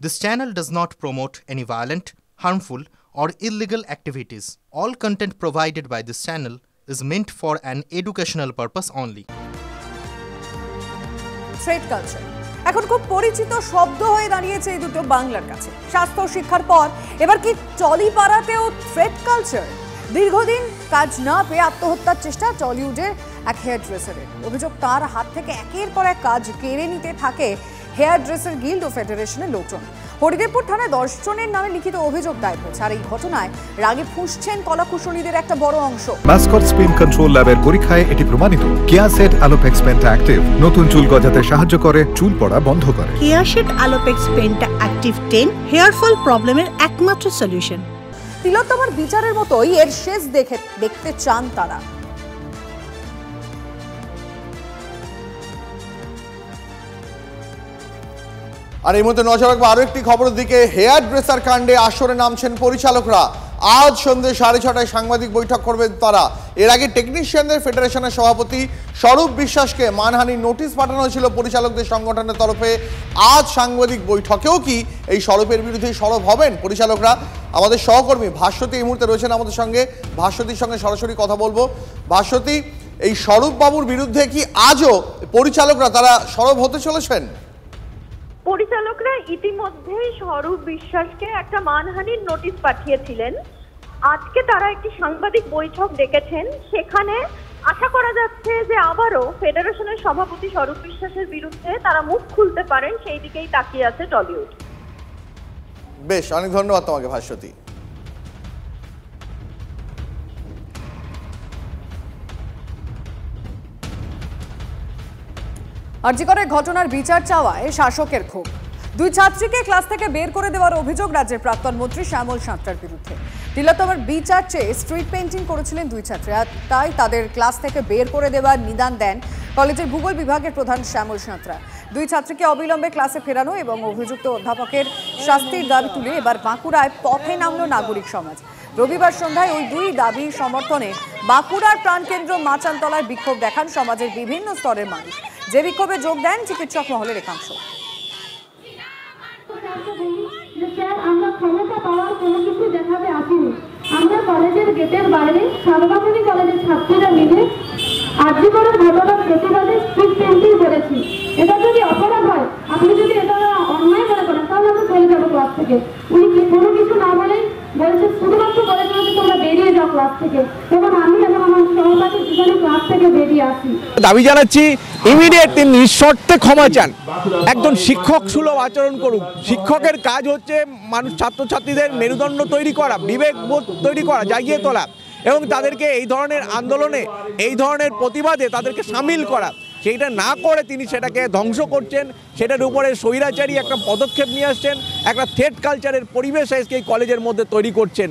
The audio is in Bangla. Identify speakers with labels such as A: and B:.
A: This channel does not promote any violent, harmful, or illegal activities. All content provided by this channel is meant for an educational purpose only.
B: Thread culture এখন খুব পরিচিত শব্দ হয়ে দাঁড়িয়েছে এই দুটো বাংলার কাছে। স্বাস্থ্য শিক্ষার পর এবার কি টলিপাড়াতেও থ্রেড কালচার? দীর্ঘদিন কাজ না পেয়ে আত্মহত্যার চেষ্টা টলিউডের এক হেয়ার ড্রেসারের। অভিযোগ, তার হাত থেকে একের পর এক কাজ কেড়ে নিতে থাকে হেয়ার ড্রেসার গিল্ড ও ফেডারেশনের লোকজন। হরিদেবপুর থানায় 10 জনের নামে লিখিত অভিযোগ দায়ের হয়েছে। আর এই ঘটনায় রাগে ফুঁসছেন কলাকুশলীদের একটা বড় অংশ।
C: মাস্কট স্পিন কন্ট্রোল ল্যাবের পরীক্ষায় এটি প্রমাণিত। কেয়াসেট আলোপেক্স পেন্টা অ্যাক্টিভ নতুন চুল গজাতে সাহায্য করে, চুল পড়া বন্ধ করে।
D: Keya Seth Alopex Penta Active 10 hair fall প্রবলেমের একমাত্র সলিউশন।
B: তিলোত্তমার বিচারের মতোই এর শেষ দেখতে চান তারা।
E: আর এই মধ্যে নজর রাখবো আরো একটি খবরের দিকে। হেয়ার ড্রেসার কাণ্ডে আসরে নামছেন পরিচালকরা। আজ সন্ধ্যে 6:30টায় সাংবাদিক বৈঠক করবেন তারা। এর আগে টেকনিশিয়ানদের ফেডারেশনের সভাপতি স্বরূপ বিশ্বাসকে মানহানির নোটিশ পাঠানো হয়েছিল পরিচালকদের সংগঠনের তরফে। আজ সাংবাদিক বৈঠকেও কি এই স্বরূপের বিরুদ্ধে সরব হবেন পরিচালকরা? আমাদের সহকর্মী ভাস্বতী এই মুহূর্তে রয়েছেন আমাদের সঙ্গে। ভাস্বতীর সঙ্গে সরাসরি কথা বলবো। ভাস্বতী, এই স্বরূপ বাবুর বিরুদ্ধে কি আজও পরিচালকরা তারা সরব হতে চলেছেন?
F: পরিচালকরা ইতিমধ্যেই স্বরূপ বিশ্বাসকে একটা মানহানির নোটিশ পাঠিয়েছিলেন। আজকে তারা একটি সাংবাদিক বৈঠক ডেকেছেন। সেখানে আশা করা যাচ্ছে যে আবারও ফেডারেশনের সভাপতি স্বরূপ বিশ্বাসের বিরুদ্ধে তারা মুখ খুলতে পারেন, সেই দিকেই তাকিয়ে আছে টলিউড।
E: বেশ, অনেক ধন্যবাদ তোমাকে ভাস্বতী।
B: আরজিকরের ঘটনার বিচার চাওয়ায় শাসকের ক্ষোভ। 2 ছাত্রীকে ক্লাস থেকে বের করে দেওয়ার অভিযোগ রাজ্যের প্রাক্তন মন্ত্রী শ্যামল সাঁতরার বিরুদ্ধে। তিলোত্তমার বিচার চেয়ে স্ট্রিট পেইন্টিং করেছিলেন 2 ছাত্রী, আর তাই তাদের ক্লাস থেকে বের করে দেওয়ার নিদান দেন কলেজের ভূগোল বিভাগের প্রধান শ্যামল সাঁতরা। 2 ছাত্রীকে অবিলম্বে ক্লাসে ফেরানো এবং অভিযুক্ত অধ্যাপকের শাস্তির দাবি তুলে এবার বাঁকুড়ায় পথে নামল নাগরিক সমাজ। রবিবার সন্ধ্যায় ওই 2 দাবির সমর্থনে বাঁকুড়ার প্রাণকেন্দ্র মাচানতলায় বিক্ষোভ দেখান সমাজের বিভিন্ন স্তরের মানুষ। যে বিক্ষোভে যোগ দেন চিকিৎসক মহলের একাংশ।
G: আমরা ক্ষমতা পাওয়ার কোনো কিছু দেখাতে আসিনি। আমরা কলেজের গেটের বাইরে সারদামণি কলেজের ছাত্রীরা মিলে আরজিকরের ঘটনার প্রতিবাদে স্ট্রিট পেইন্টিং করেছি। এটা যদি অপরাধ হয়, আপনি যদি এটা অন্যায় মনে করেন, তাহলে আমরা চলে যাবো ক্লাস থেকে। উনি কোনো কিছু না বলেই বলেছে, শুধুমাত্র বলেছে যে তোমরা বেরিয়ে যাও ক্লাস থেকে, এবং আমি এবং আমার সহপাঠী দুজনে ক্লাস থেকে বেরিয়ে আসি।
H: দাবি জানাচ্ছি ইমিডিয়েট তিনি নিঃশর্তে ক্ষমা চান, একজন শিক্ষক সুলভ আচরণ করুক। শিক্ষকের কাজ হচ্ছে মানুষ ছাত্রছাত্রীদের মেরুদণ্ড তৈরি করা, বিবেকবোধ তৈরি করা, জাগিয়ে তোলা, এবং তাদেরকে এই ধরনের আন্দোলনে, এই ধরনের প্রতিবাদে তাদেরকে সামিল করা। সেইটা না করে তিনি সেটাকে ধ্বংস করছেন, সেটার উপরে স্বৈরাচারী একটা পদক্ষেপ নিয়ে আসছেন, একটা থ্রেড কালচারের পরিবেশ আজকে এই কলেজের মধ্যে তৈরি করছেন।